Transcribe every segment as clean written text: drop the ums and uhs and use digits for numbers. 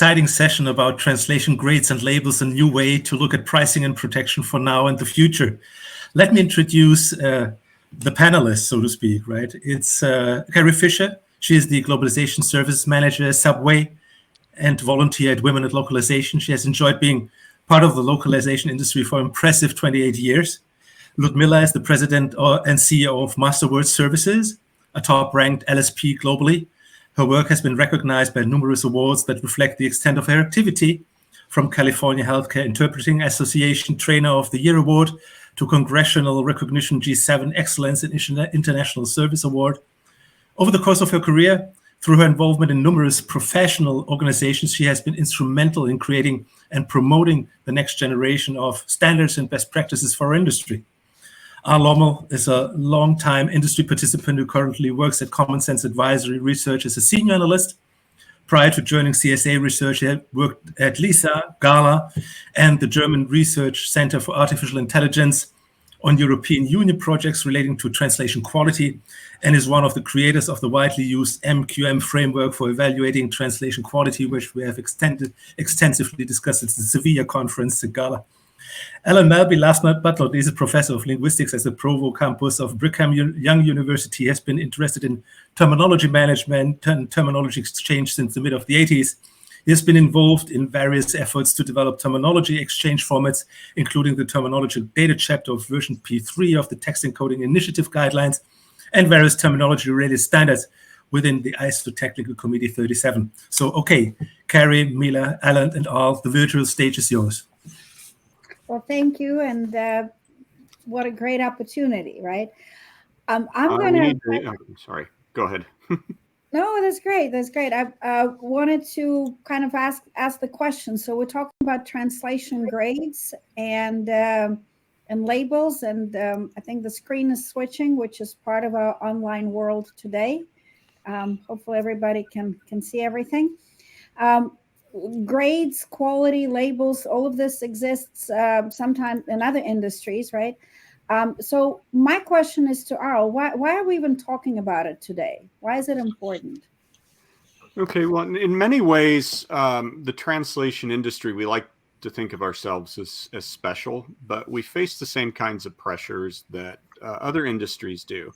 exciting session about translation grades and labels, a new way to look at pricing and protection for now and the future. Let me introduce the panelists, so to speak, right? It's Carrie Fisher. She is the Globalization Services Manager at Subway and volunteer at Women at Localization. She has enjoyed being part of the localization industry for impressive 28 years. Ludmilla is the president and CEO of Masterwords Services, a top-ranked LSP globally. Her work has been recognized by numerous awards that reflect the extent of her activity, from California Healthcare Interpreting Association Trainer of the Year Award to Congressional Recognition G7 Excellence in International Service Award. Over the course of her career, through her involvement in numerous professional organizations, she has been instrumental in creating and promoting the next generation of standards and best practices for our industry. R. Lommel is a longtime industry participant who currently works at Common Sense Advisory Research as a senior analyst. Prior to joining CSA Research, he had worked at LISA, GALA, and the German Research Center for Artificial Intelligence on European Union projects relating to translation quality, and is one of the creators of the widely used MQM framework for evaluating translation quality, which we have extensively discussed at the Sevilla conference at GALA. Alan Melby, last but not least, a professor of linguistics at the Provo campus of Brigham Young University, has been interested in terminology management and terminology exchange since the mid of the 80s. He has been involved in various efforts to develop terminology exchange formats, including the terminology data chapter of version P3 of the Text Encoding Initiative Guidelines, and various terminology-related standards within the ISO Technical Committee 37. So, okay, Carrie, Mila, Alan, and all, the virtual stage is yours. Well, thank you, and what a great opportunity, right? I'm sorry, go ahead. No, that's great. That's great. I wanted to kind of ask the question. So we're talking about translation grades and labels, and I think the screen is switching, which is part of our online world today. Hopefully, everybody can see everything. Grades, quality, labels, all of this exists sometimes in other industries, right? So my question is to Arl, why are we even talking about it today? Why is it important? Okay, well, in many ways, the translation industry, we like to think of ourselves as special, but we face the same kinds of pressures that other industries do.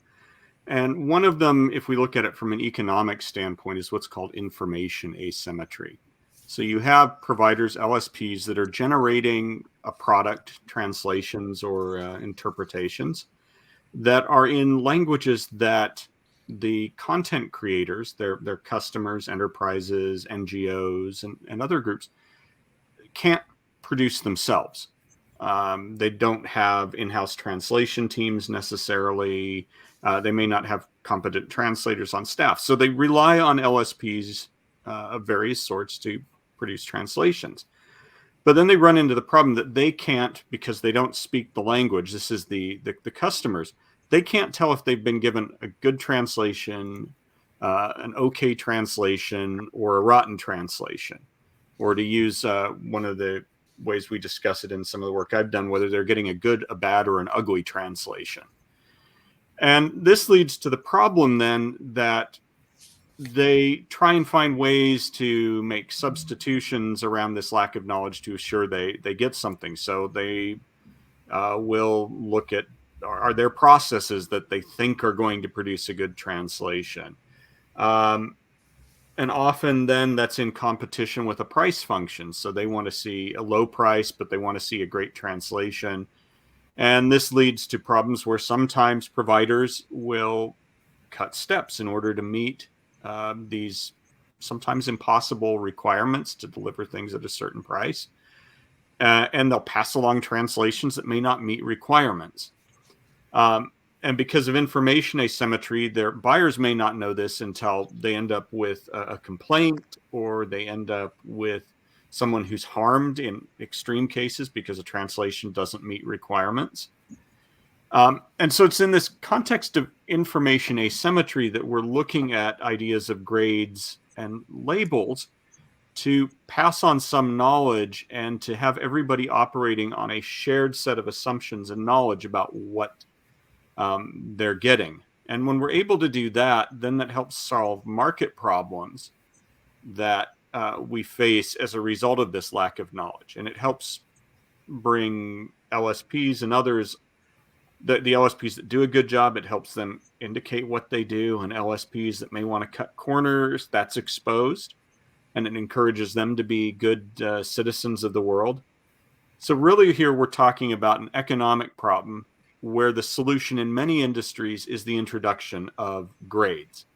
And one of them, if we look at it from an economic standpoint, is what's called information asymmetry. So you have providers, LSPs, that are generating a product, translations or interpretations that are in languages that the content creators, their customers, enterprises, NGOs, and other groups can't produce themselves. They don't have in-house translation teams necessarily. They may not have competent translators on staff. So they rely on LSPs of various sorts to produce translations. But then they run into the problem that they can't, because they don't speak the language. This is the customers. They can't tell if they've been given a good translation, an okay translation, or a rotten translation. Or to use one of the ways we discuss it in some of the work I've done, whether they're getting a good, a bad, or an ugly translation. And this leads to the problem then that they try and find ways to make substitutions around this lack of knowledge to assure they get something. So they will look at, are there processes that they think are going to produce a good translation? And often then that's in competition with a price function. So they want to see a low price, but they want to see a great translation. And this leads to problems where sometimes providers will cut steps in order to meet these sometimes impossible requirements to deliver things at a certain price. And they'll pass along translations that may not meet requirements. And because of information asymmetry, their buyers may not know this until they end up with a complaint, or they end up with someone who's harmed in extreme cases because a translation doesn't meet requirements. And so it's in this context of information asymmetry that we're looking at ideas of grades and labels to pass on some knowledge and to have everybody operating on a shared set of assumptions and knowledge about what they're getting. And when we're able to do that, then that helps solve market problems that we face as a result of this lack of knowledge. And it helps bring LSPs and others, the LSPs that do a good job, it helps them indicate what they do, and LSPs that may want to cut corners, that's exposed, and it encourages them to be good citizens of the world. So really here we're talking about an economic problem where the solution in many industries is the introduction of grades.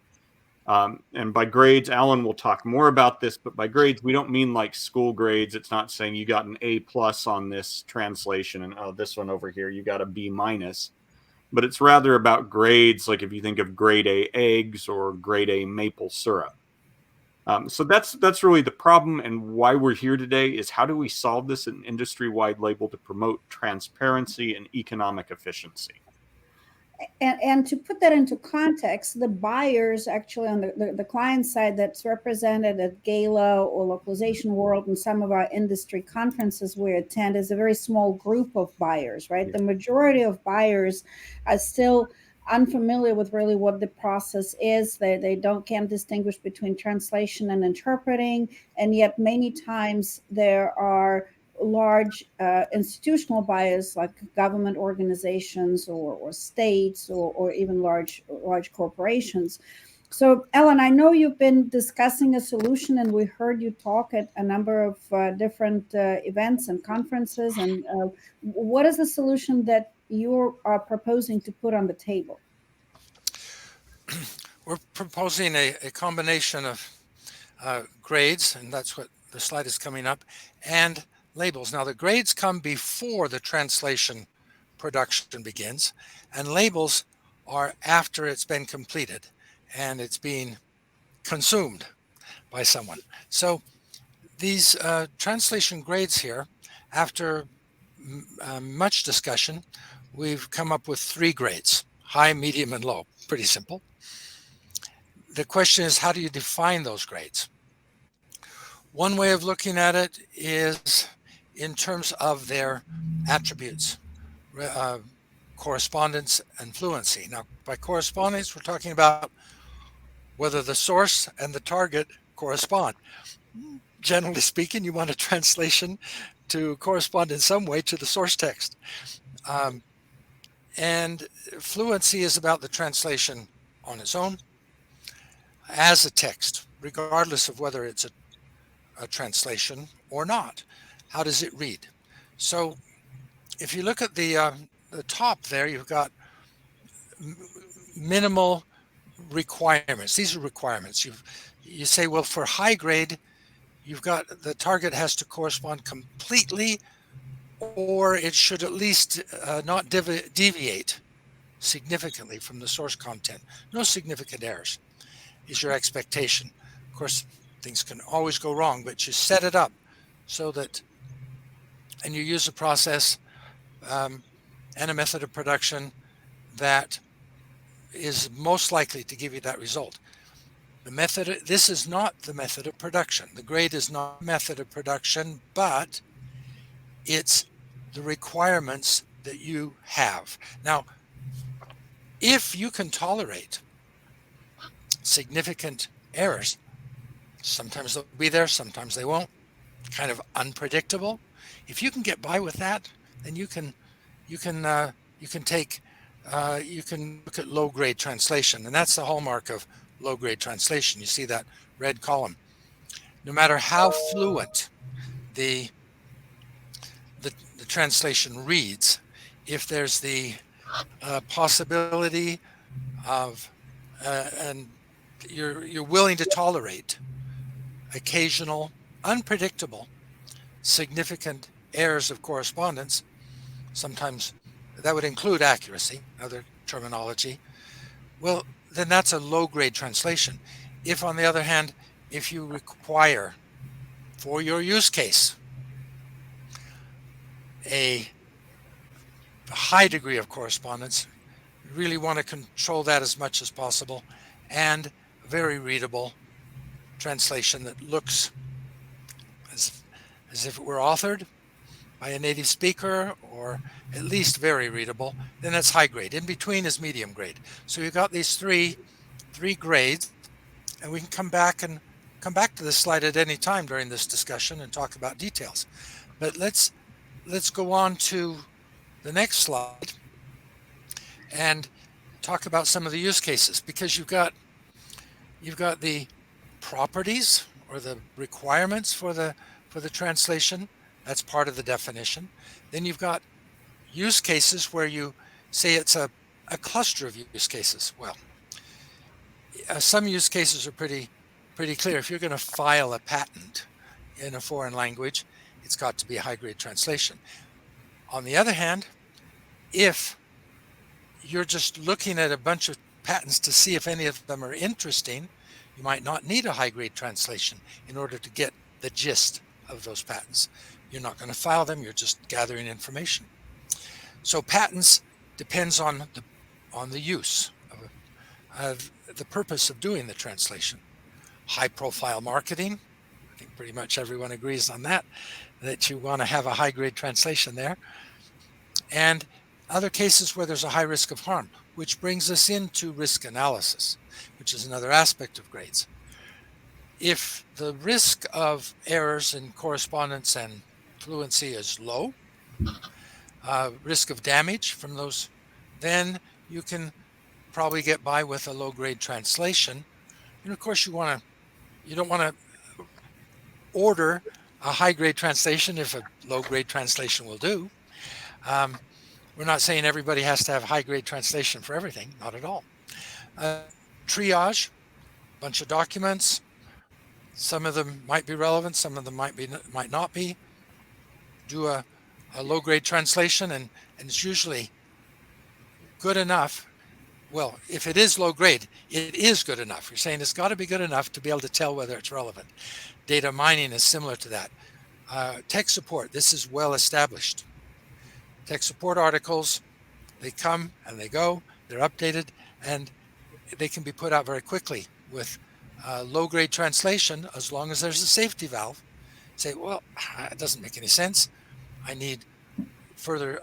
And by grades, Alan will talk more about this, but by grades, we don't mean like school grades. It's not saying you got an A+ on this translation and oh, this one over here, you got a B-. But it's rather about grades, like if you think of grade A eggs or grade A maple syrup. So that's really the problem, and why we're here today is how do we solve this at an industry-wide level to promote transparency and economic efficiency? And to put that into context, the buyers actually on the client side that's represented at GALA or Localization World and some of our industry conferences we attend is a very small group of buyers, right? The majority of buyers are still unfamiliar with really what the process is. They can't distinguish between translation and interpreting, and yet many times there are large institutional buyers like government organizations or states or even large corporations. So, Ellen, I know you've been discussing a solution, and we heard you talk at a number of different events and conferences. And what is the solution that you are proposing to put on the table? We're proposing a combination of grades, and that's what the slide is coming up, and labels. Now, the grades come before the translation production begins, and labels are after it's been completed and it's being consumed by someone. So these translation grades here, after much discussion, we've come up with 3 grades: high, medium, and low. Pretty simple. The question is, how do you define those grades? One way of looking at it is in terms of their attributes, correspondence and fluency. Now, by correspondence, we're talking about whether the source and the target correspond. Generally speaking, you want a translation to correspond in some way to the source text. And fluency is about the translation on its own as a text, regardless of whether it's a translation or not. How does it read? So if you look at the top there, you've got minimal requirements. These are requirements. You say, well, for high grade, you've got the target has to correspond completely, or it should at least not deviate significantly from the source content. No significant errors is your expectation. Of course, things can always go wrong, but you set it up so that, and you use a process and a method of production that is most likely to give you that result. The method, this is not the method of production. The grade is not a method of production, but it's the requirements that you have. Now, if you can tolerate significant errors, sometimes they'll be there, sometimes they won't, kind of unpredictable. If you can get by with that, then you can look at low grade translation, and that's the hallmark of low grade translation. You see that red column. No matter how fluent the translation reads, if there's the possibility of and you're willing to tolerate occasional, unpredictable, significant errors of correspondence, sometimes that would include accuracy, other terminology, well, then that's a low-grade translation. If, on the other hand, if you require for your use case a high degree of correspondence, you really want to control that as much as possible, and very readable translation that looks as if it were authored by a native speaker, or at least very readable, then that's high grade. In between is medium grade. So you've got these three grades, and we can come back and come back to this slide at any time during this discussion and talk about details. But let's go on to the next slide and talk about some of the use cases, because you've got the properties or the requirements for the translation. That's part of the definition. Then you've got use cases where you say it's a cluster of use cases. Well, some use cases are pretty clear. If you're going to file a patent in a foreign language, it's got to be a high-grade translation. On the other hand, if you're just looking at a bunch of patents to see if any of them are interesting, you might not need a high-grade translation in order to get the gist of those patents. You're not going to file them, you're just gathering information. So patents depends on the use of the purpose of doing the translation. High-profile marketing, I think pretty much everyone agrees on that you want to have a high-grade translation there. And other cases where there's a high risk of harm, which brings us into risk analysis, which is another aspect of grades. If the risk of errors in correspondence and fluency is low, risk of damage from those, then you can probably get by with a low-grade translation. And of course, you don't want to order a high-grade translation if a low-grade translation will do. We're not saying everybody has to have high-grade translation for everything, not at all. Triage, a bunch of documents. Some of them might be relevant, some of them might not be. Do a low-grade translation, and it's usually good enough. Well, if it is low-grade, it is good enough. You're saying it's got to be good enough to be able to tell whether it's relevant. Data mining is similar to that. Tech support, this is well established. Tech support articles, they come and they go, they're updated, and they can be put out very quickly with low-grade translation, as long as there's a safety valve. Say, well, it doesn't make any sense. I need further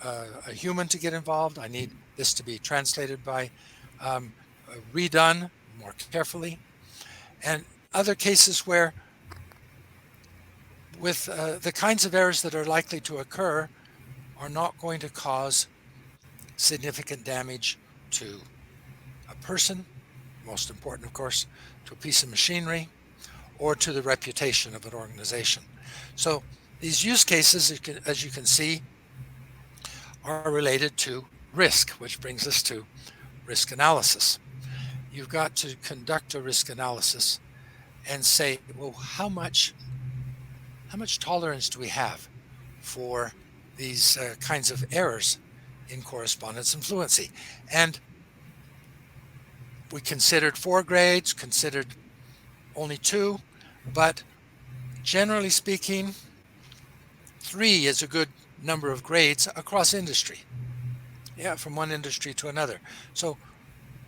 a human to get involved. I need this to be translated by redone more carefully. And other cases where with the kinds of errors that are likely to occur are not going to cause significant damage to a person, most important, of course, to a piece of machinery, or to the reputation of an organization. So these use cases, as you can see, are related to risk, which brings us to risk analysis. You've got to conduct a risk analysis and say, well, how much tolerance do we have for these kinds of errors in correspondence and fluency? And we considered 4 grades, considered only 2, but generally speaking, 3 is a good number of grades across industry. Yeah, from one industry to another. So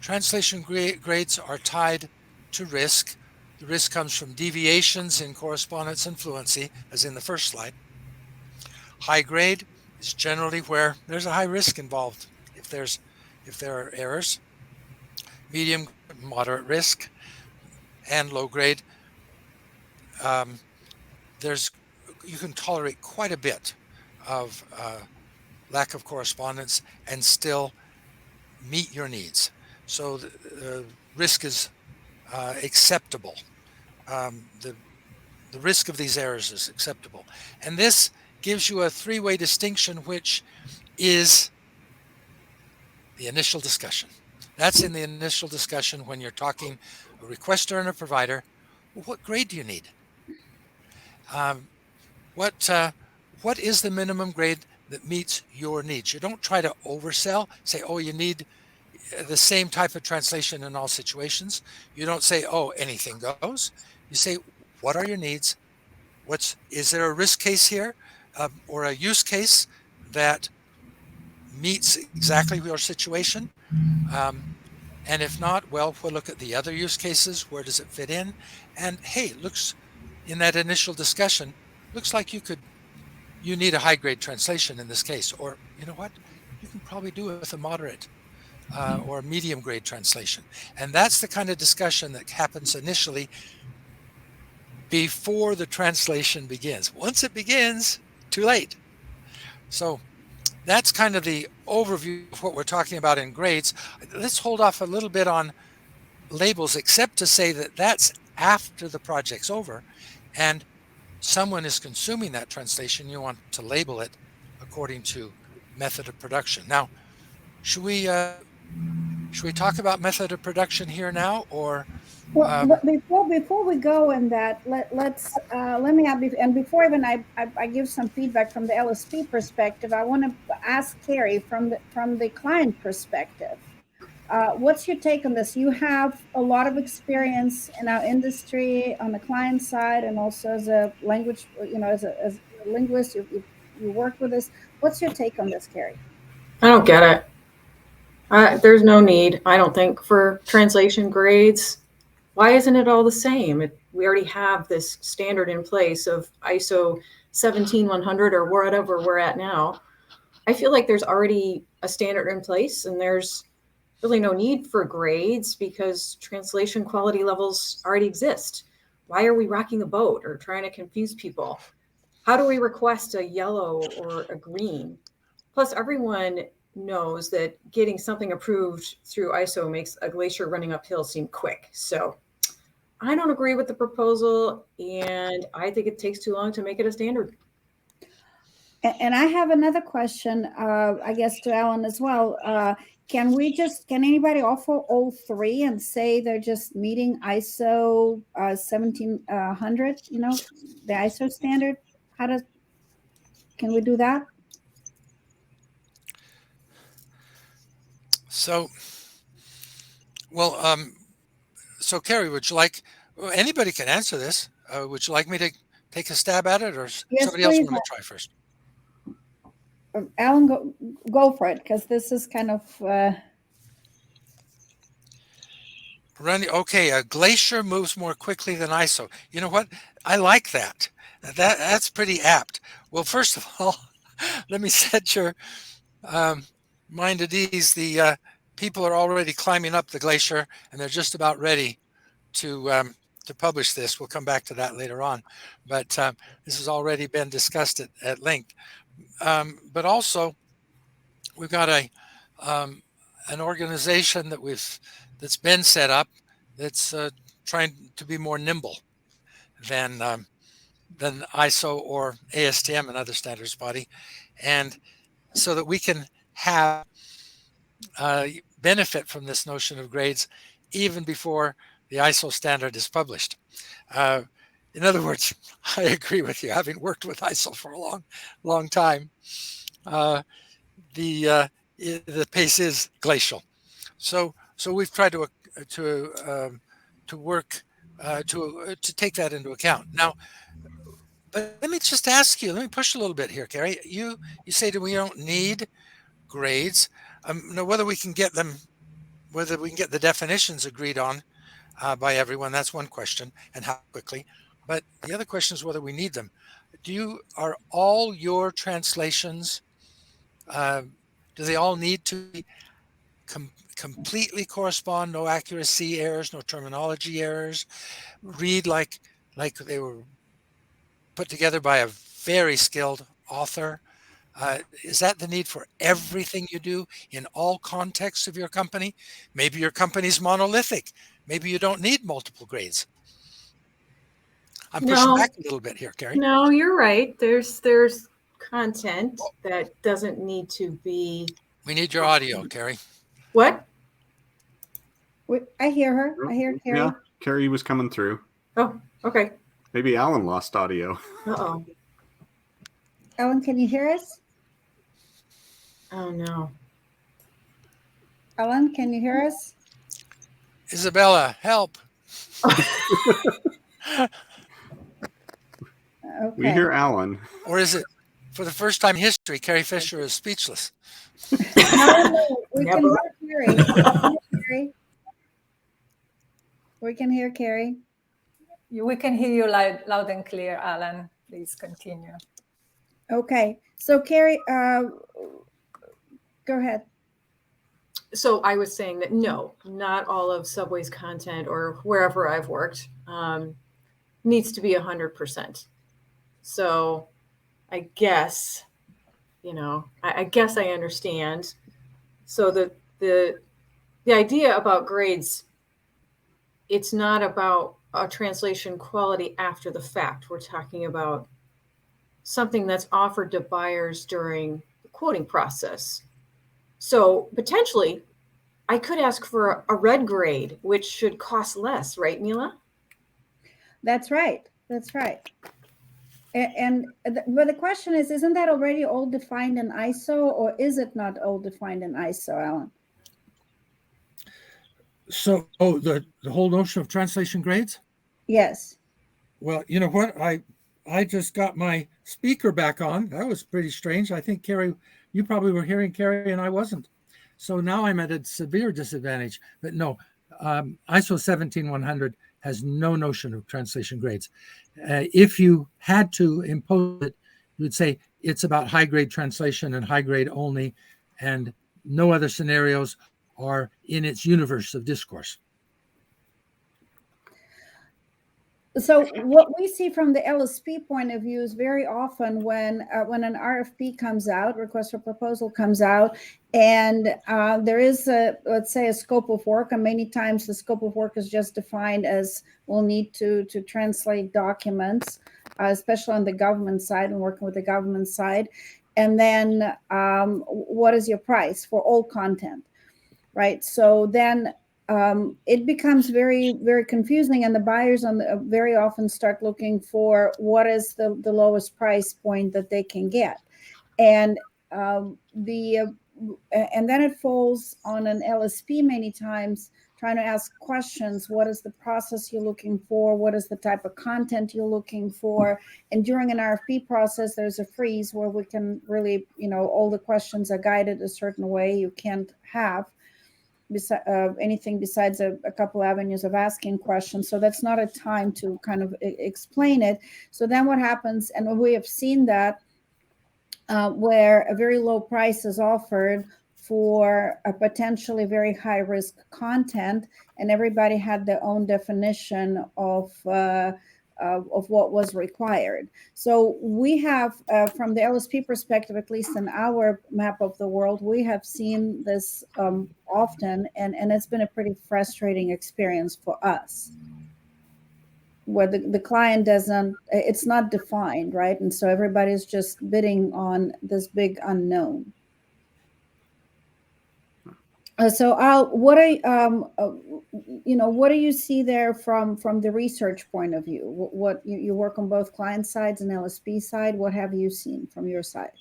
translation grades are tied to risk. The risk comes from deviations in correspondence and fluency, as in the first slide. High grade is generally where there's a high risk involved if there are errors. Medium, moderate risk, and low grade. You can tolerate quite a bit of lack of correspondence and still meet your needs. So the risk is acceptable. The risk of these errors is acceptable. And this gives you a 3-way distinction, which is the initial discussion. That's in the initial discussion when you're talking a requester and a provider. Well, what grade do you need? What is the minimum grade that meets your needs? You don't try to oversell, say, oh, you need the same type of translation in all situations. You don't say, oh, anything goes. You say, what are your needs? Is there a risk case here or a use case that meets exactly your situation? And if not, well, we'll look at the other use cases. Where does it fit in? And hey, looks in that initial discussion, looks like you need a high grade translation in this case, or you know what, you can probably do it with a moderate or a medium grade translation. And that's the kind of discussion that happens initially before the translation begins. Once it begins, too late. So that's kind of the overview of what we're talking about in grades. Let's hold off a little bit on labels, except to say that that's after the project's over and someone is consuming that translation. You want to label it according to method of production. Now, should we talk about method of production here now, or Well, before we go in that, let me have, and before even I give some feedback from the LSP perspective, I want to ask Carrie from the client perspective. What's your take on this? You have a lot of experience in our industry on the client side, and also as a language, as a linguist, you work with this. What's your take on this, Carrie? I don't get it. There's no need, I don't think, for translation grades. Why isn't it all the same? We already have this standard in place of ISO 17100 or whatever we're at now. I feel like there's already a standard in place, and there's really no need for grades because translation quality levels already exist. Why are we rocking the boat or trying to confuse people? How do we request a yellow or a green? Plus, everyone knows that getting something approved through ISO makes a glacier running uphill seem quick. So I don't agree with the proposal, and I think it takes too long to make it a standard. And I have another question, I guess, to Alan as well. Can anybody offer all three and say they're just meeting ISO 1700, the ISO standard? Can we do that? So, well, so Carrie, would you like, anybody can answer this. Would you like me to take a stab at it, or Yes, somebody else please. want to try first? Alan, go for it, because this is kind of... Okay, a glacier moves more quickly than ISO. You know what? I like that. That's pretty apt. Well, first of all, let me set your mind at ease. The people are already climbing up the glacier, and they're just about ready to publish this. We'll come back to that later on, but this has already been discussed at length. But also, we've got an organization that's been set up that's trying to be more nimble than ISO or ASTM, another standards body, and so that we can have benefit from this notion of grades even before the ISO standard is published. In other words, I agree with you. Having worked with ISO for a long time, the pace is glacial. So we've tried to work to take that into account. Now, but let me just ask you. Let me push a little bit here, Carrie. You say that we don't need grades. Now, whether we can get the definitions agreed on by everyone, that's one question, and how quickly. But the other question is whether we need them. Are all your translations, do they all need to be completely correspond, no accuracy errors, no terminology errors, read like they were put together by a very skilled author? Is that the need for everything you do in all contexts of your company? Maybe your company's monolithic. Maybe you don't need multiple grades. I'm pushing back a little bit here, Carrie. No, you're right. There's content that doesn't need to be. We need your audio, Carrie. What? I hear her. I hear Carrie. Yeah, Carrie was coming through. Oh, okay. Maybe Alan lost audio. Uh-oh. Alan, can you hear us? Oh, no. Alan, can you hear us? Isabella, help. Okay. We hear Alan. Or is it, for the first time in history, Carrie Fisher is speechless? No, we can hear Carrie. We can hear Carrie. We can hear you loud and clear, Alan. Please continue. Okay. So, Carrie, go ahead. So I was saying that no, not all of Subway's content or wherever I've worked needs to be 100%. So I guess, I guess I understand. So the idea about grades, it's not about a translation quality after the fact. We're talking about something that's offered to buyers during the quoting process. So potentially, I could ask for a red grade, which should cost less, right, Mila? That's right. That's right. But the question is, isn't that already all defined in ISO, or is it not all defined in ISO, Alan? So, the whole notion of translation grades? Yes. Well, you know what? I just got my speaker back on. That was pretty strange. I think, Carrie, you probably were hearing Carrie and I wasn't. So now I'm at a severe disadvantage. But no, ISO 17100 has no notion of translation grades. If you had to impose it, you would say it's about high grade translation and high grade only, and no other scenarios are in its universe of discourse. So what we see from the LSP point of view is very often when an RFP comes out, request for proposal comes out, and there is let's say a scope of work, and many times the scope of work is just defined as we'll need to translate documents, especially on the government side and working with the government side, and then what is your price for all content, right? So then it becomes very, very confusing, and the buyers very often start looking for what is the lowest price point that they can get, and then it falls on an LSP many times trying to ask questions. What is the process you're looking for? What is the type of content you're looking for? And during an RFP process, there's a freeze where we can really, all the questions are guided a certain way. You can't have anything besides a couple avenues of asking questions. So that's not a time to kind of explain it. So then what happens, and we have seen that where a very low price is offered for a potentially very high risk content, and everybody had their own definition of what was required. So we have, from the LSP perspective, at least in our map of the world, we have seen this often, and it's been a pretty frustrating experience for us, where the client it's not defined, right? And so everybody's just bidding on this big unknown. So Al, what do you see there from the research point of view? What you work on both client sides and LSP side. What have you seen from your side?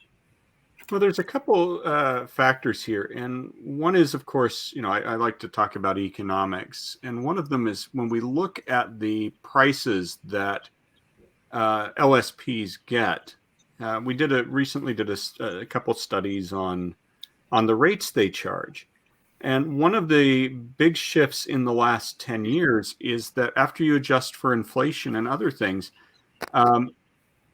Well, there's a couple factors here, and one is, of course, I like to talk about economics, and one of them is when we look at the prices that LSPs get. We recently did a couple studies on the rates they charge. And one of the big shifts in the last 10 years is that after you adjust for inflation and other things,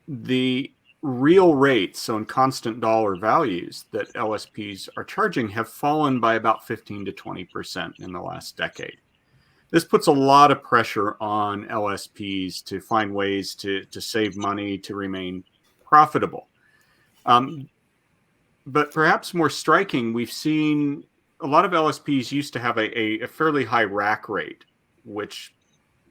the real rates, so in constant dollar values that LSPs are charging, have fallen by about 15 to 20% in the last decade. This puts a lot of pressure on LSPs to find ways to save money, to remain profitable. But perhaps more striking, we've seen a lot of LSPs used to have a fairly high rack rate, which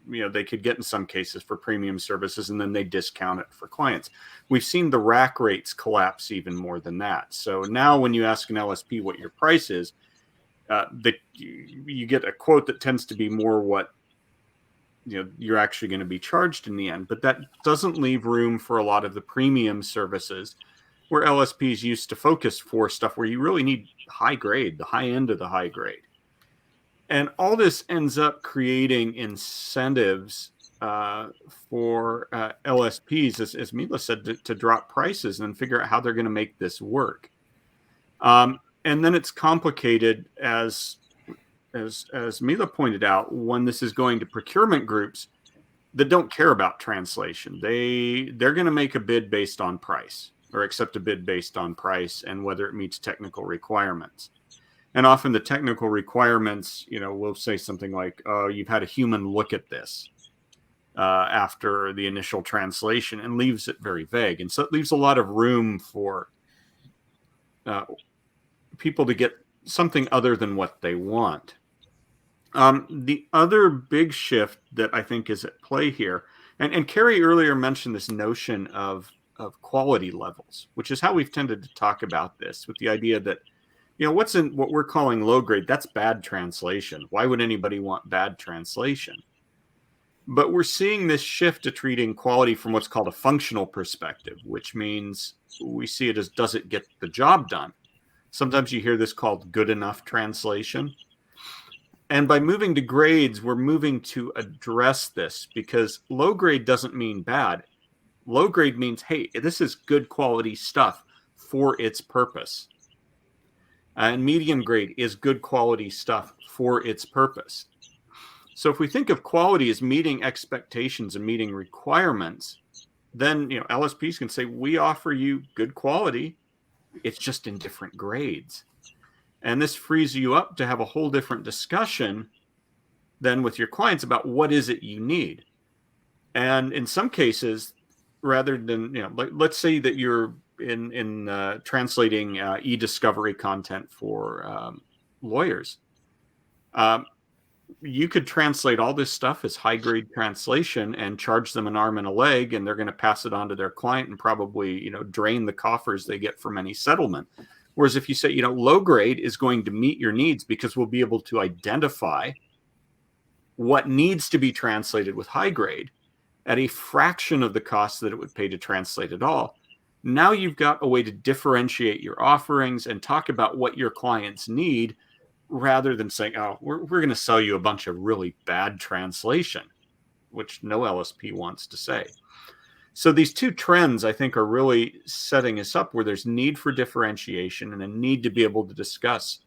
they could get in some cases for premium services, and then they discount it for clients. We've seen the rack rates collapse even more than that. So now when you ask an LSP what your price is, you get a quote that tends to be more what you're actually going to be charged in the end. But that doesn't leave room for a lot of the premium services where LSPs used to focus for stuff where you really need high grade, the high end of the high grade. And all this ends up creating incentives for LSPs, as Mila said, to drop prices and figure out how they're going to make this work. And then it's complicated, as Mila pointed out, when this is going to procurement groups that don't care about translation. They're going to make a bid based on price, or accept a bid based on price and whether it meets technical requirements. And often the technical requirements, will say something like, "Oh, you've had a human look at this." after the initial translation and leaves it very vague. And so it leaves a lot of room for people to get something other than what they want. The other big shift that I think is at play here, and Carrie earlier mentioned this notion of quality levels, which is how we've tended to talk about this, with the idea that, what's in what we're calling low grade, that's bad translation. Why would anybody want bad translation? But we're seeing this shift to treating quality from what's called a functional perspective, which means we see it as, does it get the job done? Sometimes you hear this called good enough translation. And by moving to grades, we're moving to address this, because low grade doesn't mean bad. Low grade means, hey, this is good quality stuff for its purpose. And medium grade is good quality stuff for its purpose. So if we think of quality as meeting expectations and meeting requirements, then LSPs can say, we offer you good quality, it's just in different grades. And this frees you up to have a whole different discussion then with your clients about what is it you need. And in some cases, rather than, let's say that you're in translating e-discovery content for lawyers. You could translate all this stuff as high-grade translation and charge them an arm and a leg, and they're going to pass it on to their client and probably, drain the coffers they get from any settlement. Whereas if you say, low grade is going to meet your needs because we'll be able to identify what needs to be translated with high grade at a fraction of the cost that it would pay to translate it all. Now you've got a way to differentiate your offerings and talk about what your clients need, rather than saying, oh, we're going to sell you a bunch of really bad translation, which no LSP wants to say. So these two trends, I think, are really setting us up where there's need for differentiation and a need to be able to discuss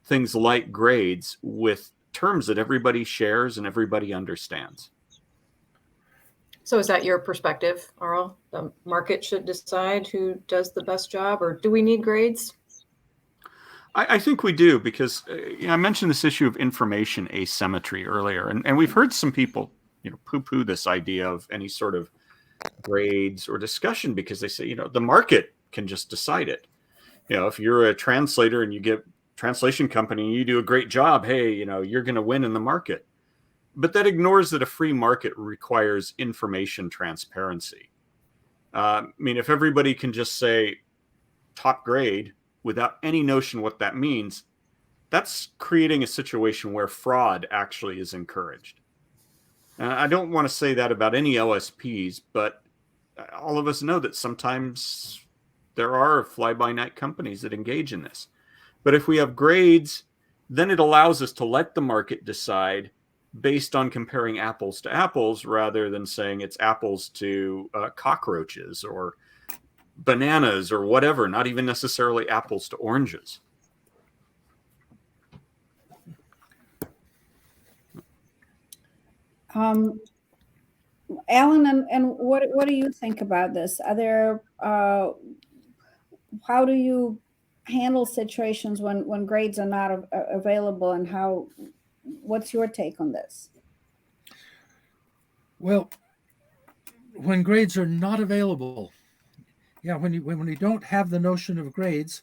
things like grades with terms that everybody shares and everybody understands. So is that your perspective, Arl? The market should decide who does the best job, or do we need grades? I think we do, because I mentioned this issue of information asymmetry earlier, and we've heard some people poo-poo this idea of any sort of grades or discussion, because they say the market can just decide it. If you're a translator and you get translation company and you do a great job, hey, you're going to win in the market. But that ignores that a free market requires information transparency. If everybody can just say top grade without any notion what that means, that's creating a situation where fraud actually is encouraged. I don't want to say that about any LSPs, but all of us know that sometimes there are fly-by-night companies that engage in this. But if we have grades, then it allows us to let the market decide based on comparing apples to apples, rather than saying it's apples to cockroaches or bananas or whatever, not even necessarily apples to oranges. Alan, and what do you think about this? Are there how do you handle situations when grades are not available, and what's your take on this? Well, when grades are not available, when you don't have the notion of grades,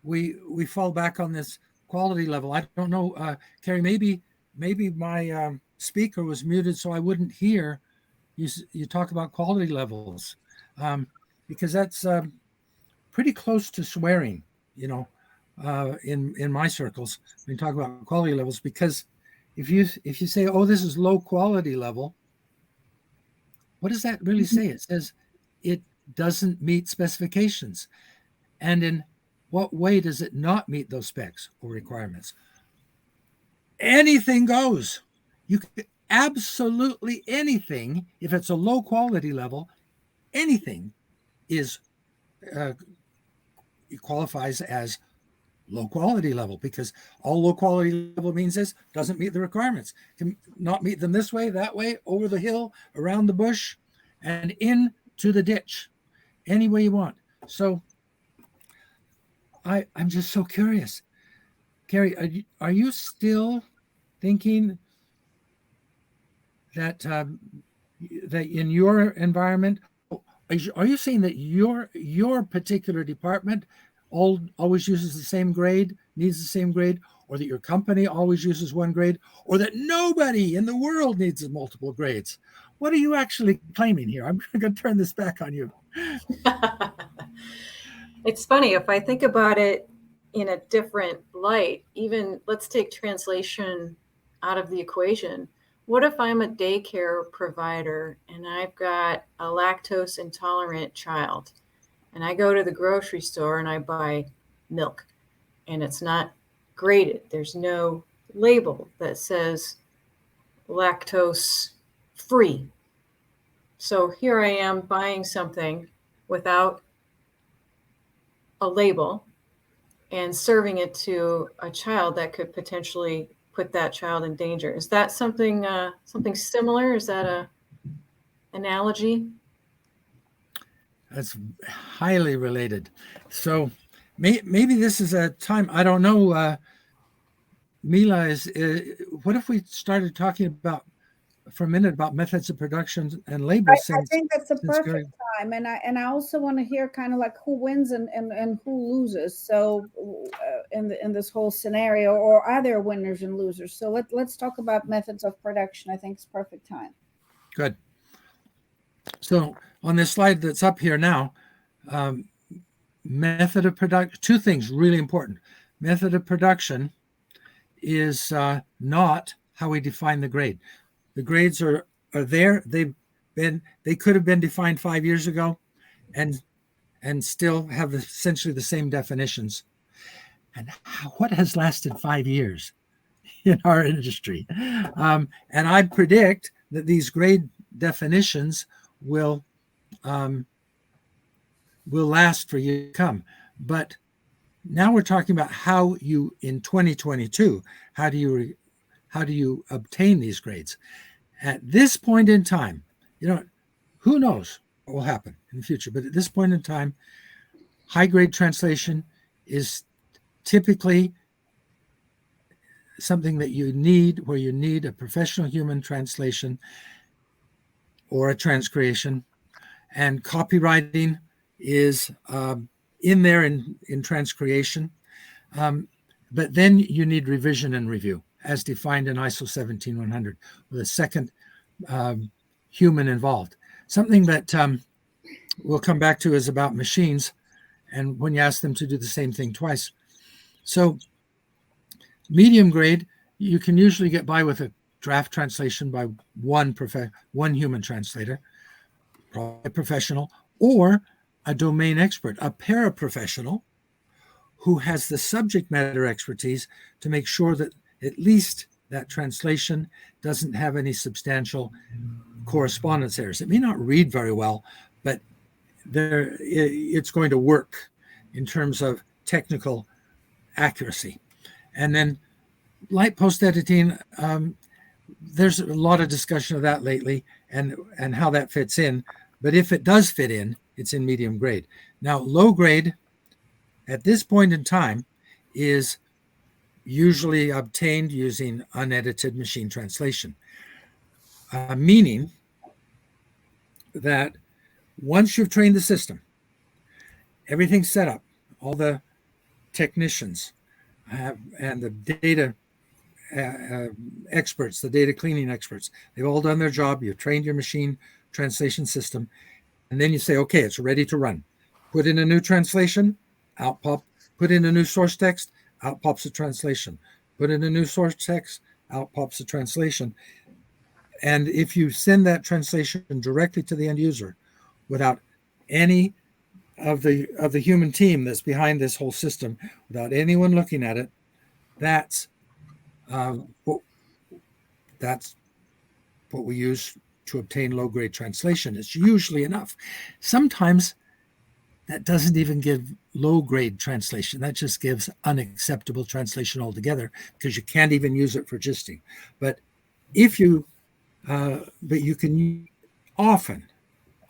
we fall back on this quality level. I don't know, Carrie, maybe my speaker was muted so I wouldn't hear you talk about quality levels, because that's pretty close to swearing, in my circles when you talk about quality levels. Because if you say, oh, this is low quality level, what does that really say? It says it doesn't meet specifications. And in what way does it not meet those specs or requirements? Anything goes. You can absolutely anything. If it's a low quality level, anything is it qualifies as low quality level, because all low quality level means is doesn't meet the requirements. Can not meet them this way, that way, over the hill, around the bush, and into the ditch, any way you want. So I'm just so curious, Carrie, are you still thinking that that in your environment, are you saying that your particular department always uses the same grade, needs the same grade, or that your company always uses one grade, or that nobody in the world needs multiple grades? What are you actually claiming here? I'm going to turn this back on you. It's funny, if I think about it in a different light, even let's take translation out of the equation. What if I'm a daycare provider and I've got a lactose intolerant child, and I go to the grocery store and I buy milk and it's not graded? There's no label that says lactose free. So here I am buying something without a label and serving it to a child that could potentially put that child in danger. Is that something similar? Is that a analogy? That's highly related. So maybe this is a time, I don't know, Mila, what if we started talking about for a minute about methods of production and labels? I think that's a perfect time, and I also want to hear kind of like who wins and who loses. So in this whole scenario, or are there winners and losers? So let's talk about methods of production. I think it's perfect time. Good. So on this slide that's up here now, method of production. Two things really important. Method of production is not how we define the grade. The grades are there. They could have been defined 5 years ago and still have essentially the same definitions. And what has lasted 5 years in our industry? And I predict that these grade definitions will last for years to come. But now we're talking about how you, in 2022, how do you obtain these grades? At this point in time, who knows what will happen in the future, but at this point in time, high grade translation is typically something that you need, where you need a professional human translation or a transcreation, and copywriting is in there in transcreation. But then you need revision and review as defined in ISO 17100 with a second human involved. Something that we'll come back to is about machines, and when you ask them to do the same thing twice. So medium grade, you can usually get by with a draft translation by one human translator, probably a professional, or a domain expert, a paraprofessional who has the subject matter expertise to make sure that at least that translation doesn't have any substantial correspondence errors. It may not read very well, but it's going to work in terms of technical accuracy. And then light post editing, there's a lot of discussion of that lately and how that fits in. But if it does fit in, it's in medium grade. Now, low grade at this point in time is usually obtained using unedited machine translation, meaning that once you've trained the system, everything's set up, all the technicians and the data experts, the data cleaning experts, they've all done their job. You've trained your machine translation system, and then you say, okay, it's ready to run. Put in a new translation, out pop. Put in a new source text, out pops a translation. Put in a new source text, out pops a translation. And if you send that translation directly to the end user without any of the human team that's behind this whole system, without anyone looking at it, that's what we use to obtain low-grade translation. It's usually enough. Sometimes that doesn't even give low-grade translation. That just gives unacceptable translation altogether because you can't even use it for gisting. But you can often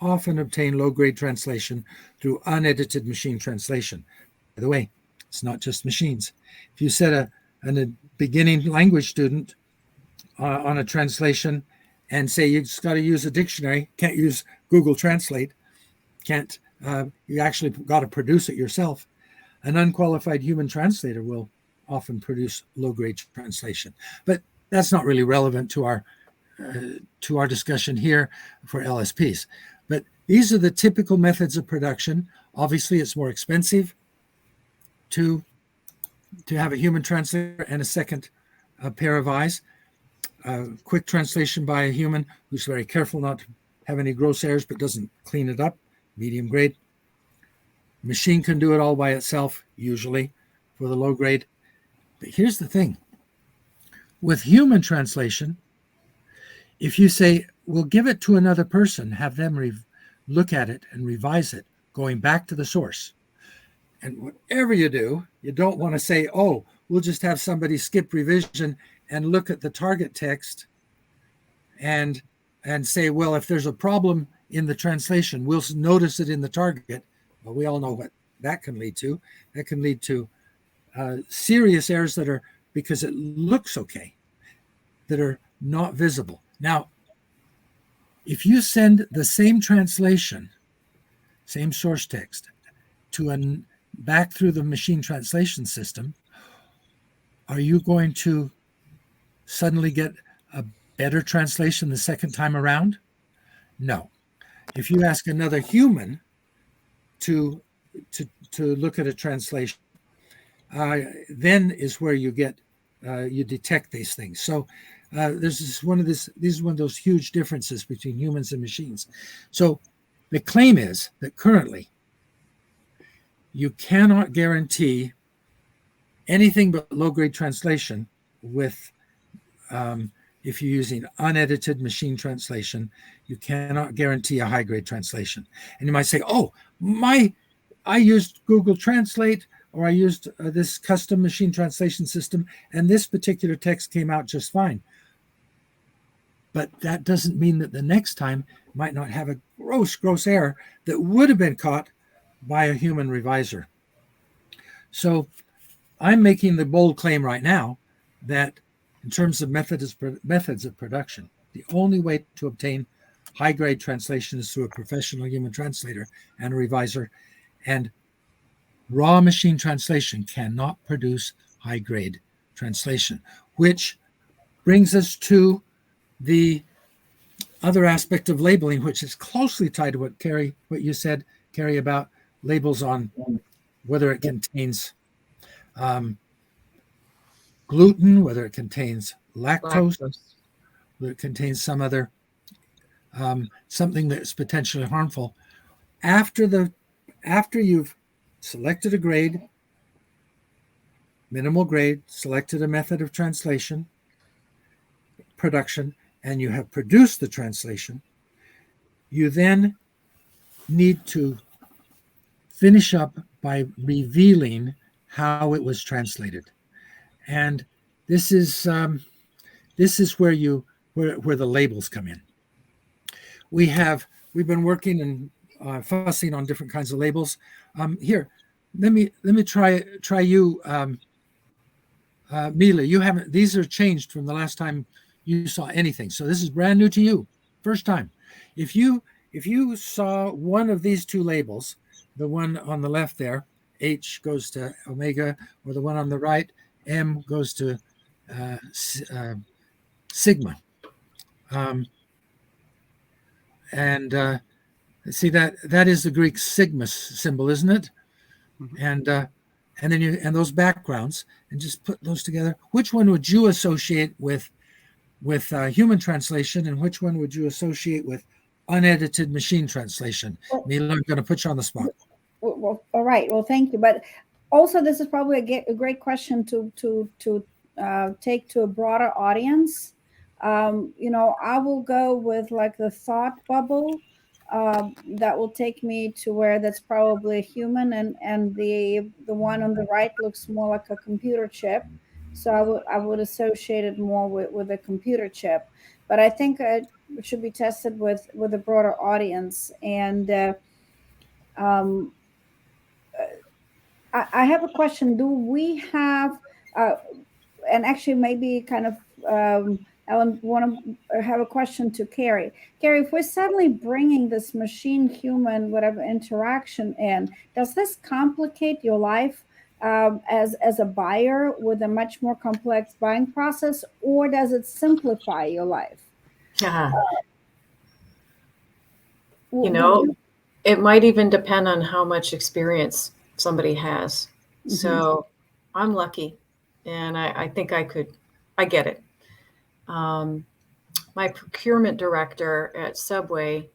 obtain low-grade translation through unedited machine translation. By the way, it's not just machines. If you set a beginning language student on a translation and say you just got to use a dictionary, can't use Google Translate, can't, you actually got to produce it yourself. An unqualified human translator will often produce low-grade translation. But that's not really relevant to our discussion here for LSPs. But these are the typical methods of production. Obviously, it's more expensive to have a human translator and a second pair of eyes. Quick translation by a human who's very careful not to have any gross errors but doesn't clean it up, medium grade. Machine can do it all by itself, usually, for the low grade. But here's the thing. With human translation, if you say, we'll give it to another person, have them look at it and revise it, going back to the source. And whatever you do, you don't want to say, oh, we'll just have somebody skip revision and look at the target text and say, well, if there's a problem in the translation, we'll notice it in the target. Well, we all know what that can lead to. That can lead to serious errors that are because it looks okay, that are not visible. Now, if you send the same translation, same source text, back through the machine translation system, are you going to suddenly get a better translation the second time around? No. If you ask another human to look at a translation, then is where you get you detect these things. So this is one of those huge differences between humans and machines. So the claim is that currently you cannot guarantee anything but low-grade translation with if you're using unedited machine translation. You cannot guarantee a high-grade translation. And you might say, oh, I used Google Translate, or I used this custom machine translation system, and this particular text came out just fine. But that doesn't mean that the next time might not have a gross error that would have been caught by a human reviser. So I'm making the bold claim right now that in terms of methods of production, the only way to obtain high-grade translation is through a professional human translator and a reviser, and raw machine translation cannot produce high-grade translation, which brings us to the other aspect of labeling, which is closely tied to what you said, Carrie, about labels on whether it contains gluten, whether it contains lactose, whether it contains some other something that's potentially harmful. After you've selected a grade, minimal grade, selected a method of translation, production, and you have produced the translation, you then need to finish up by revealing how it was translated. And this is where the labels come in. We've been working and fussing on different kinds of labels. Here, let me try you, Mila. You haven't. These are changed from the last time you saw anything. So this is brand new to you, first time. If you saw one of these two labels, the one on the left there, H goes to omega, or the one on the right, M goes to sigma. See that is the Greek sigma symbol, isn't it? Mm-hmm. And then those backgrounds, and just put those together. Which one would you associate with human translation, and which one would you associate with unedited machine translation? Mila, I'm going to put you on the spot. Well, all right. Well, thank you. But also, this is probably a great question to take to a broader audience. I will go with like the thought bubble that will take me to where that's probably a human, and the one on the right looks more like a computer chip. So I would associate it more with a computer chip. But I think it should be tested with a broader audience. And I have a question. Do we have, and actually maybe kind of Ellen, want to have a question to Carrie. Carrie, if we're suddenly bringing this machine-human whatever interaction in, does this complicate your life as a buyer with a much more complex buying process, or does it simplify your life? Yeah. It might even depend on how much experience somebody has. Mm-hmm. So I'm lucky, and I think I get it. My procurement director at Subway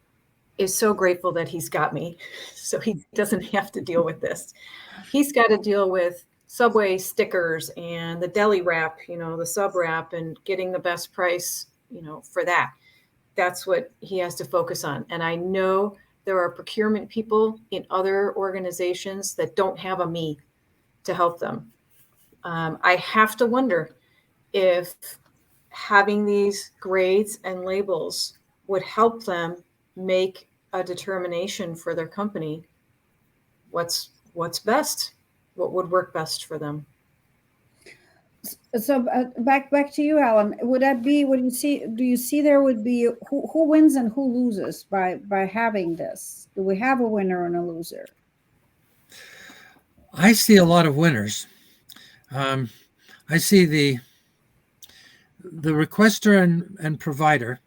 is so grateful that he's got me, so he doesn't have to deal with this. He's got to deal with Subway stickers and the deli wrap, the sub wrap, and getting the best price, for that. That's what he has to focus on. And I know there are procurement people in other organizations that don't have a me to help them. I have to wonder if having these grades and labels would help them make a determination for their company. What's best? What would work best for them? So back to you, Alan. Would that be what you see? Do you see there would be who wins and who loses by having this? Do we have a winner and a loser? I see a lot of winners. I see the requester and provider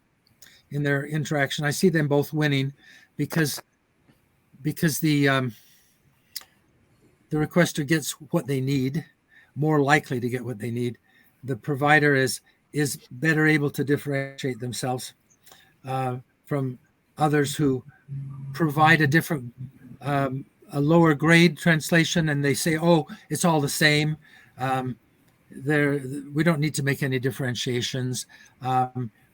in their interaction. I see them both winning because the requester gets what they need, more likely to get what they need. The provider is better able to differentiate themselves from others who provide a different, a lower grade translation, and they say, "Oh, it's all the same. We don't need to make any differentiations.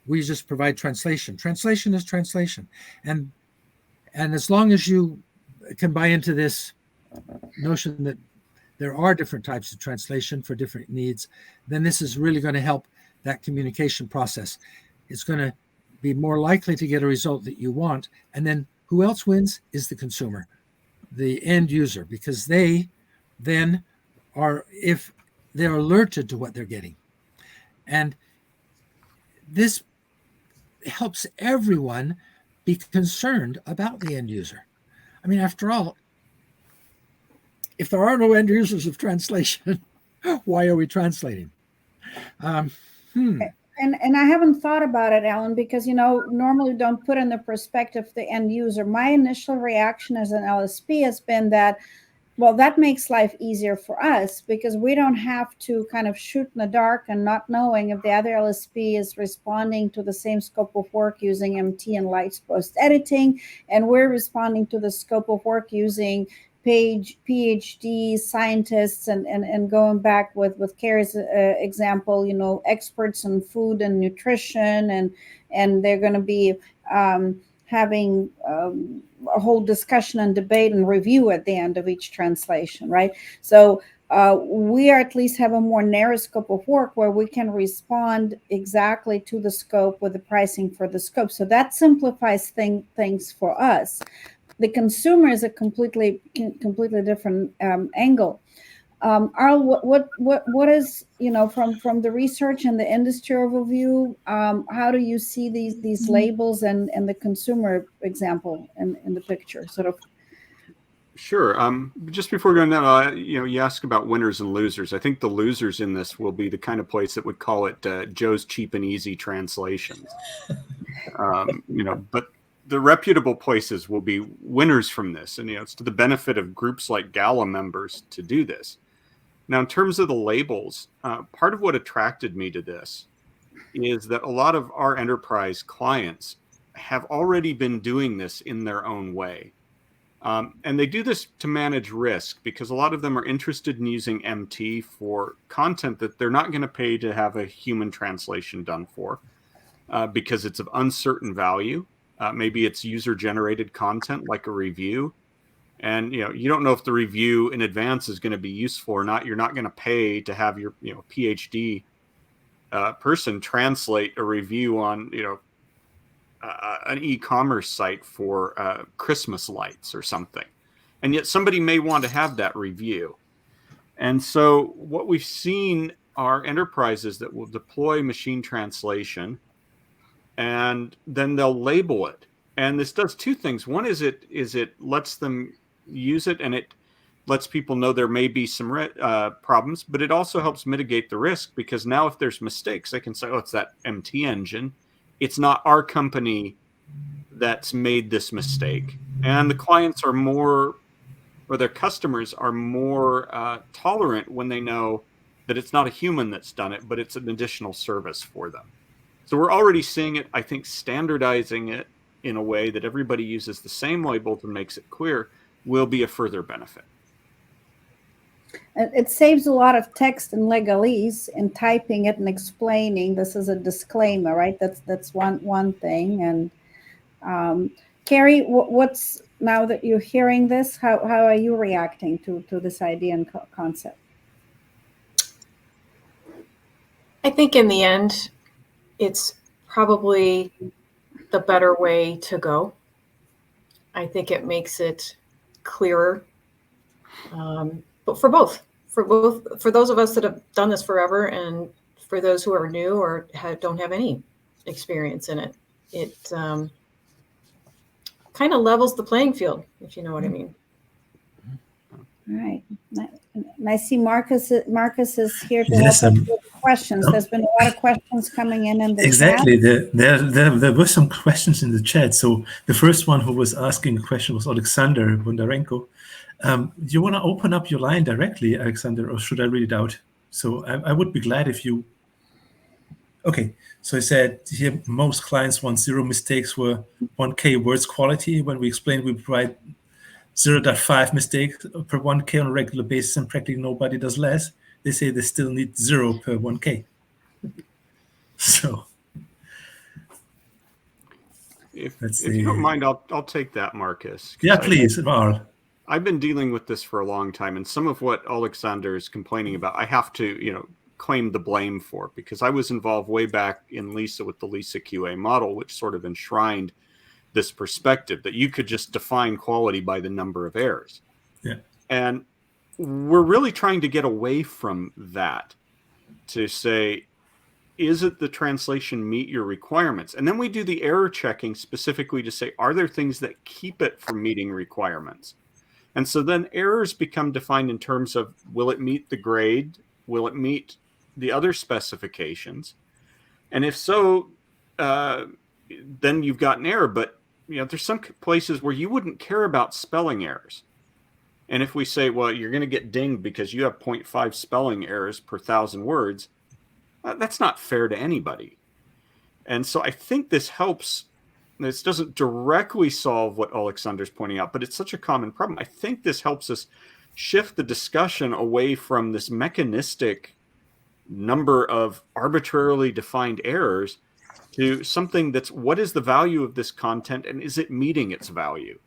We just provide translation. Translation is translation." And as long as you can buy into this notion that there are different types of translation for different needs, then this is really going to help that communication process. It's going to be more likely to get a result that you want. And then who else wins is the consumer, the end user, because they then are, if they're alerted to what they're getting. And this helps everyone be concerned about the end user. I mean, after all, if there are no end users of translation, why are we translating? And I haven't thought about it, Alan, because, normally don't put in the perspective of the end user. My initial reaction as an LSP has been that, well, that makes life easier for us because we don't have to kind of shoot in the dark and not knowing if the other LSP is responding to the same scope of work using MT and Lights post editing, and we're responding to the scope of work using PhD scientists and going back with Carrie's example, experts in food and nutrition, and they're going to be having a whole discussion and debate and review at the end of each translation, right? So we at least have a more narrow scope of work where we can respond exactly to the scope with the pricing for the scope. So that simplifies things for us. The consumer is a completely different angle. Arl, what is, from the research and the industry overview, how do you see these labels and the consumer example in the picture, sort of? Sure. Just before going down, you ask about winners and losers. I think the losers in this will be the kind of place that would call it Joe's cheap and easy translations. But the reputable places will be winners from this. And, it's to the benefit of groups like GALA members to do this. Now, in terms of the labels, part of what attracted me to this is that a lot of our enterprise clients have already been doing this in their own way. And they do this to manage risk because a lot of them are interested in using MT for content that they're not going to pay to have a human translation done for because it's of uncertain value. Maybe it's user-generated content like a review. And, you don't know if the review in advance is going to be useful or not. You're not going to pay to have your, PhD person translate a review on, an e-commerce site for Christmas lights or something. And yet somebody may want to have that review. And so what we've seen are enterprises that will deploy machine translation, and then they'll label it. And this does two things. One is it lets them use it, and it lets people know there may be some problems, but it also helps mitigate the risk, because now if there's mistakes, they can say, oh, it's that MT engine. It's not our company that's made this mistake. And the clients are more, or their customers are more tolerant when they know that it's not a human that's done it, but it's an additional service for them. So we're already seeing it. I think standardizing it in a way that everybody uses the same label and makes it clear will be a further benefit. It saves a lot of text and legalese in typing it and explaining this is a disclaimer, right? That's one thing. And Carrie, what's, now that you're hearing this, how are you reacting to this idea and concept? I think in the end, it's probably the better way to go. I think it makes it clearer. But for those of us that have done this forever, and for those who are new or don't have any experience in it, it kind of levels the playing field, if you know what I mean. All right. And I see Marcus is here to Yes, help us with questions. There's been a lot of questions coming in the exactly. chat. There were some questions in the chat. So the first one who was asking a question was Alexander Bondarenko. Do you want to open up your line directly, Alexander, or should I read it out? So I would be glad if you... Okay, so I said here most clients want 0 mistakes for 1K words quality. When we explained we provide 0.5 mistakes per 1K on a regular basis, and practically nobody does less. They say they still need 0 per 1K. So if you don't mind, I'll take that, Marcus. Yeah, please, Varl. I've been dealing with this for a long time, and some of what Alexander is complaining about, I have to, claim the blame for, because I was involved way back in Lisa with the Lisa QA model, which sort of enshrined this perspective that you could just define quality by the number of errors. Yeah. And we're really trying to get away from that to say, is it the translation meet your requirements? And then we do the error checking specifically to say, are there things that keep it from meeting requirements? And so then errors become defined in terms of, will it meet the grade? Will it meet the other specifications? And if so, then you've got an error. But there's some places where you wouldn't care about spelling errors. And if we say, well, you're going to get dinged because you have 0.5 spelling errors per 1,000 words, that's not fair to anybody. And so I think this helps. This doesn't directly solve what Alexander's pointing out, but it's such a common problem. I think this helps us shift the discussion away from this mechanistic number of arbitrarily defined errors to something that's, what is the value of this content, and is it meeting its value?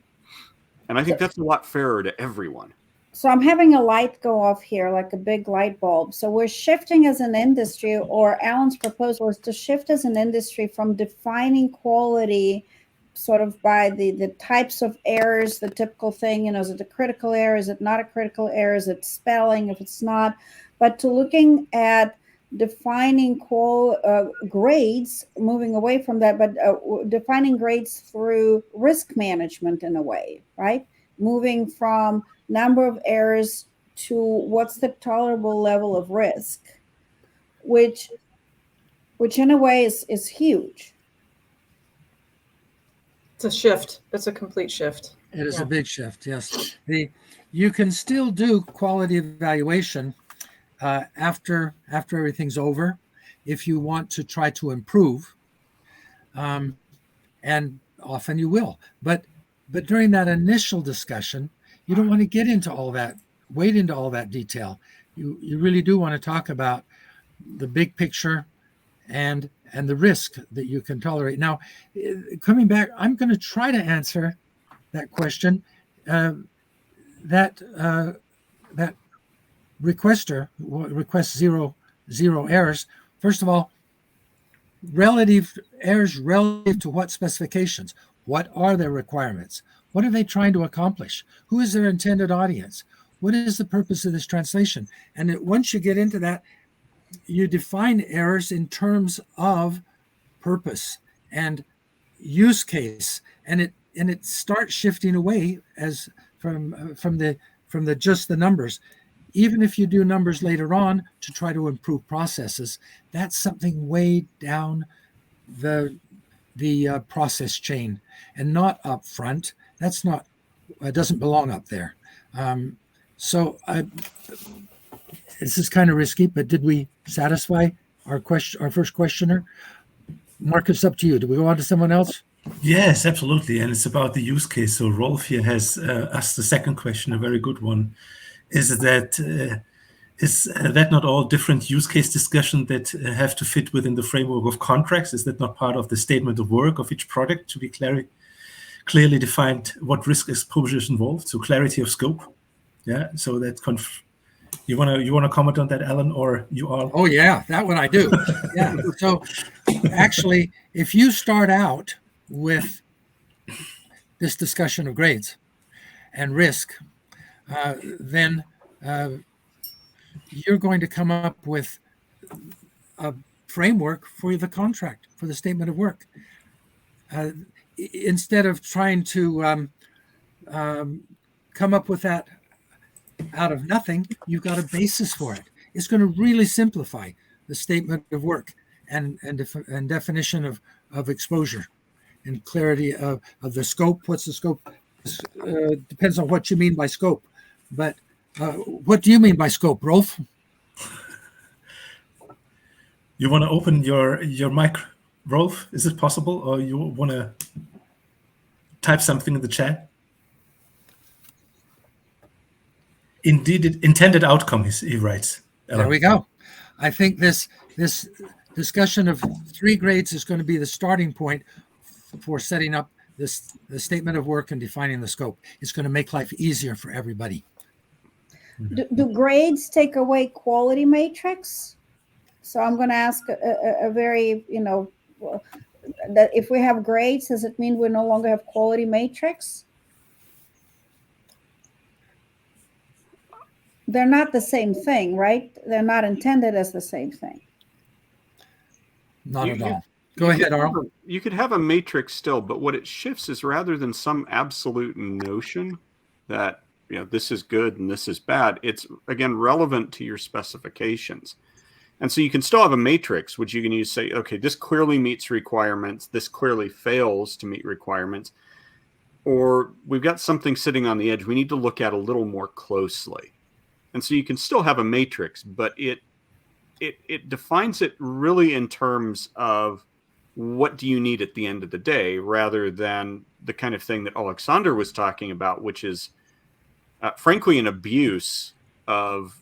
And I think that's a lot fairer to everyone. So I'm having a light go off here, like a big light bulb. So we're shifting as an industry, or Alan's proposal is to shift as an industry from defining quality sort of by the types of errors, the typical thing, is it a critical error? Is it not a critical error? Is it spelling? If it's not, but to looking at defining grades, moving away from that, but defining grades through risk management in a way, right? Moving from number of errors to what's the tolerable level of risk, which in a way is huge. It's a shift. It's a complete shift. It is a big shift, yes. You can still do quality evaluation after everything's over if you want to try to improve, and often you will. But during that initial discussion, you don't want to get into all that, wade into all that detail. You really do want to talk about the big picture and the risk that you can tolerate. Now, coming back, I'm going to try to answer that question. That requester requests zero errors. First of all, relative errors relative to what specifications? What are their requirements? What are they trying to accomplish? Who is their intended audience? What is the purpose of this translation? And once you get into that, you define errors in terms of purpose and use case, and it starts shifting away as from the just the numbers. Even if you do numbers later on to try to improve processes, that's something way down the process chain and not up front. That's not doesn't belong up there. So this is kind of risky, but did we satisfy our first questioner? Marcus, up to you. Do we go on to someone else? Yes, absolutely. And it's about the use case. So Rolf here has asked the second question, a very good one. Is that not all different use case discussion that have to fit within the framework of contracts? Is that not part of the statement of work of each product to be clearly defined what risk exposure is involved? So clarity of scope. Yeah. So that you wanna comment on that, Alan, or you all? Oh yeah, that one I do. Yeah. So actually, if you start out with this discussion of grades and risk, then you're going to come up with a framework for the contract, for the statement of work. Instead of trying to come up with that out of nothing, you've got a basis for it. It's going to really simplify the statement of work and definition of exposure and clarity of the scope. What's the scope? Depends on what you mean by scope. But what do you mean by scope, Rolf? You want to open your mic, Rolf? Is it possible, or you want to type something in the chat? Indeed, intended outcome, he writes. There we go. I think this discussion of 3 grades is going to be the starting point for setting up the statement of work and defining the scope. It's going to make life easier for everybody. Do grades take away quality matrix? So I'm going to ask a very, that if we have grades, does it mean we no longer have quality matrix? They're not the same thing, right? They're not intended as the same thing. Not at all. Go ahead, Arl. You could have a matrix still, but what it shifts is rather than some absolute notion that this is good and this is bad, it's again relevant to your specifications. And so you can still have a matrix, which you can use say, okay, this clearly meets requirements, this clearly fails to meet requirements, or we've got something sitting on the edge we need to look at a little more closely. And so you can still have a matrix, but it defines it really in terms of what do you need at the end of the day, rather than the kind of thing that Alexander was talking about, which is frankly an abuse of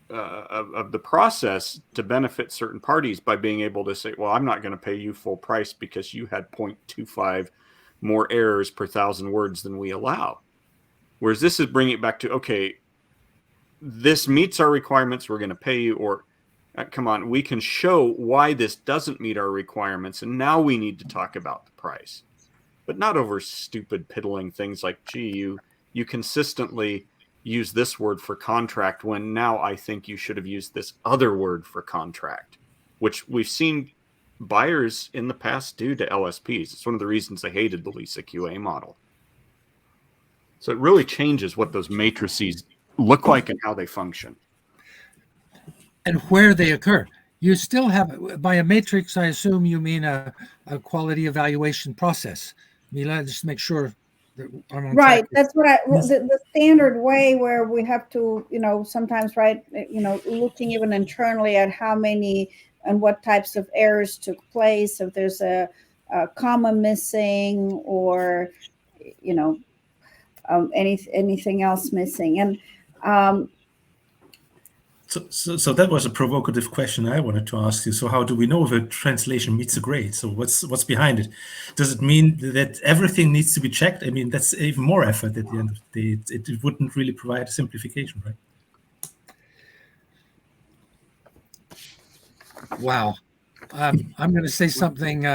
the process to benefit certain parties by being able to say, well, I'm not going to pay you full price because you had 0.25 more errors per 1,000 words than we allow. Whereas this is bringing it back to, okay, this meets our requirements, we're going to pay you, or come on, we can show why this doesn't meet our requirements, and now we need to talk about the price. But not over stupid piddling things like, gee, you consistently use this word for contract when now I think you should have used this other word for contract, which we've seen buyers in the past do to LSPs. It's one of the reasons they hated the Lisa QA model. So it really changes what those matrices look like and how they function. And where they occur. You still have, by a matrix, I assume you mean a quality evaluation process. Mila, just make sure that I'm on right. track. That's what the standard way where we have to, sometimes, right, looking even internally at how many and what types of errors took place, if there's a comma missing or, anything else missing. And So that was a provocative question I wanted to ask you. So how do we know if a translation meets a grade? So what's behind it? Does it mean that everything needs to be checked? I mean, that's even more effort at the end of the day. It wouldn't really provide a simplification, right? Wow. I'm going to say something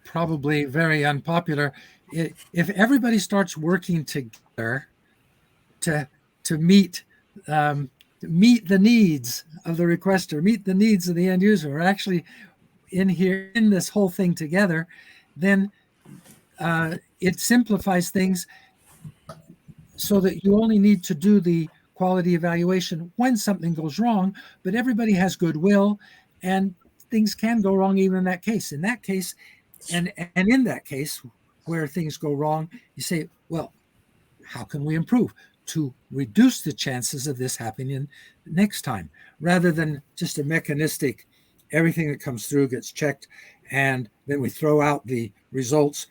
probably very unpopular. If everybody starts working together to meet meet the needs of the requester, meet the needs of the end user, are actually in here in this whole thing together, then it simplifies things so that you only need to do the quality evaluation when something goes wrong, but everybody has goodwill and things can go wrong even in that case. In that case, and in that case where things go wrong, you say, well, how can we improve to reduce the chances of this happening next time, rather than just a mechanistic, everything that comes through gets checked and then we throw out the results.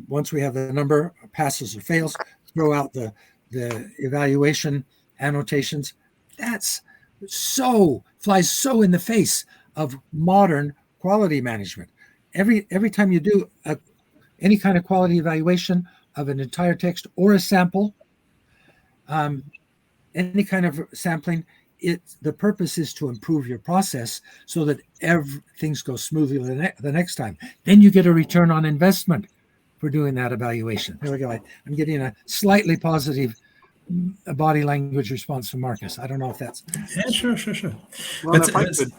Once we have the number, passes or fails, throw out the evaluation annotations. That's flies so in the face of modern quality management. Every time you do any kind of quality evaluation of an entire text or a sample, any kind of sampling, the purpose is to improve your process so that things go smoothly the next time. Then you get a return on investment for doing that evaluation. There we go. I'm getting a slightly positive body language response from Marcus. I don't know if that's... Yeah, sure. Well, if I could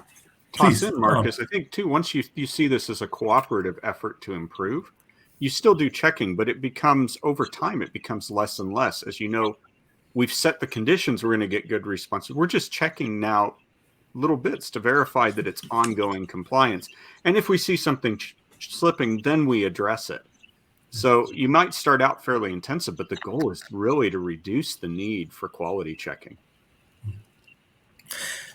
toss please, in, Marcus, I think too, once you see this as a cooperative effort to improve, you still do checking, but it becomes, over time, it becomes less and less. As you know, we've set the conditions, we're going to get good responses. We're just checking now little bits to verify that it's ongoing compliance. And if we see something slipping, then we address it. So you might start out fairly intensive, but the goal is really to reduce the need for quality checking.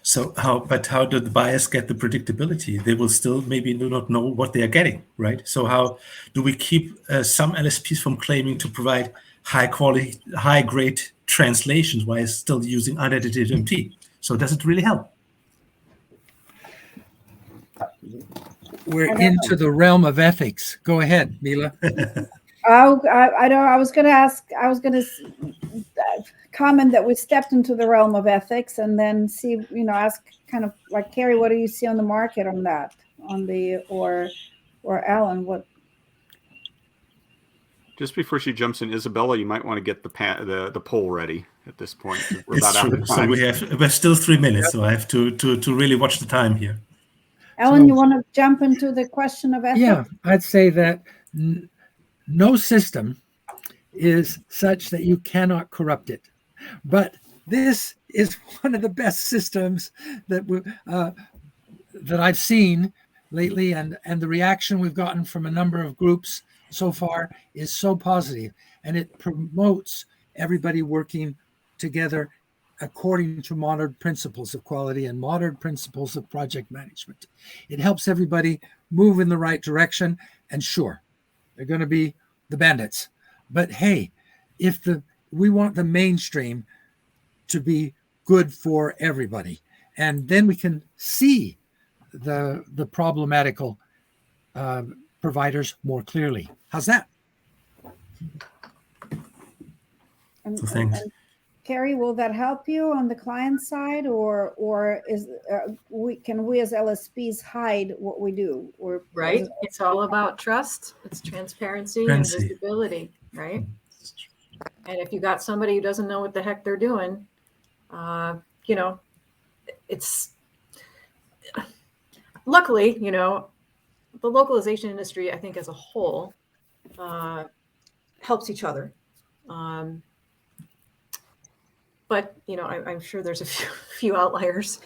So how do the buyers get the predictability? They will still maybe do not know what they are getting, right? So how do we keep some LSPs from claiming to provide high quality, high grade translations while still using unedited MT? So does it really help? We're into the realm of ethics. Go ahead, Mila. I was going to comment that we stepped into the realm of ethics, and then see, ask kind of like Carrie, what do you see on the market on that, or Alan, what? Just before she jumps in, Isabella, you might want to get the poll ready at this point. We're It's about out true. of So time. we have still 3 minutes, so I have to really watch the time here. Alan, you want to jump into the question of ethics? Yeah, I'd say that no system is such that you cannot corrupt it. But this is one of the best systems that I've seen lately, and the reaction we've gotten from a number of groups so far is so positive, and it promotes everybody working together according to modern principles of quality and modern principles of project management. It helps everybody move in the right direction, and sure, they're going to be the bandits. But hey, we want the mainstream to be good for everybody, and then we can see the problematical providers more clearly. How's that? And Thanks. Carrie, will that help you on the client side, or can we as LSPs hide what we do? Or Right? It's all about trust. It's transparency and visibility, right? And if you got somebody who doesn't know what the heck they're doing, it's luckily, the localization industry, I think as a whole, helps each other. But, I'm sure there's a few outliers.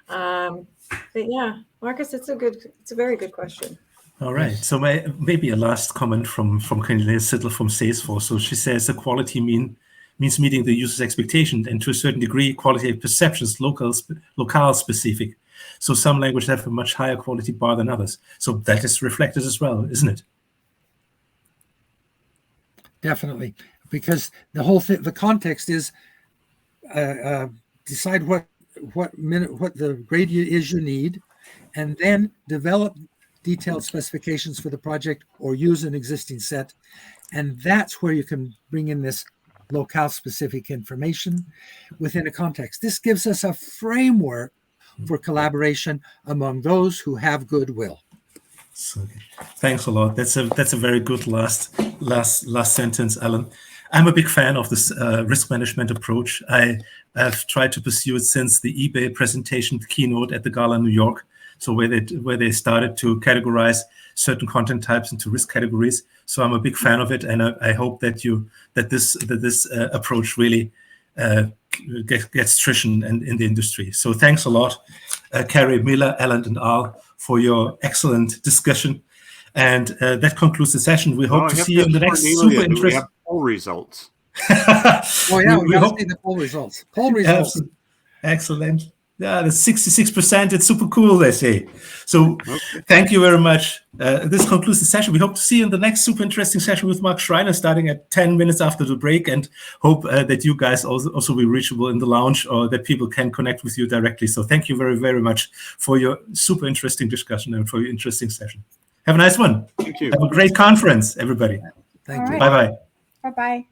But yeah, Marcus, it's a very good question. All right. So maybe a last comment from Cornelia Sittler from Salesforce. So she says the quality means meeting the user's expectation, and to a certain degree, quality of perceptions, locale specific. So some languages have a much higher quality bar than others. So that is reflected as well, isn't it? Definitely, because the whole thing, the context is decide what the grade is you need, and then develop detailed specifications for the project or use an existing set. And that's where you can bring in this locale specific information within a context. This gives us a framework for collaboration among those who have goodwill. So, thanks a lot. That's a very good last sentence, Alan. I'm a big fan of this risk management approach. I have tried to pursue it since the eBay presentation keynote at the GALA New York. So where they started to categorize certain content types into risk categories. So I'm a big fan of it, and I hope that this approach really gets traction in the industry. So thanks a lot, Carrie, Mila, Alan, and Al, for your excellent discussion. And that concludes the session. We hope to see you in the next super interesting. We have poll results. Oh yeah, we hope to see the poll results. Poll results. Excellent. Yeah, the 66%. It's super cool, they say. So Thank you very much. This concludes the session. We hope to see you in the next super interesting session with Mark Schreiner starting at 10 minutes after the break, and hope that you guys also be reachable in the lounge, or that people can connect with you directly. So thank you very, very much for your super interesting discussion and for your interesting session. Have a nice one. Thank you. Have a great conference, everybody. Thank you. Bye-bye. Bye-bye.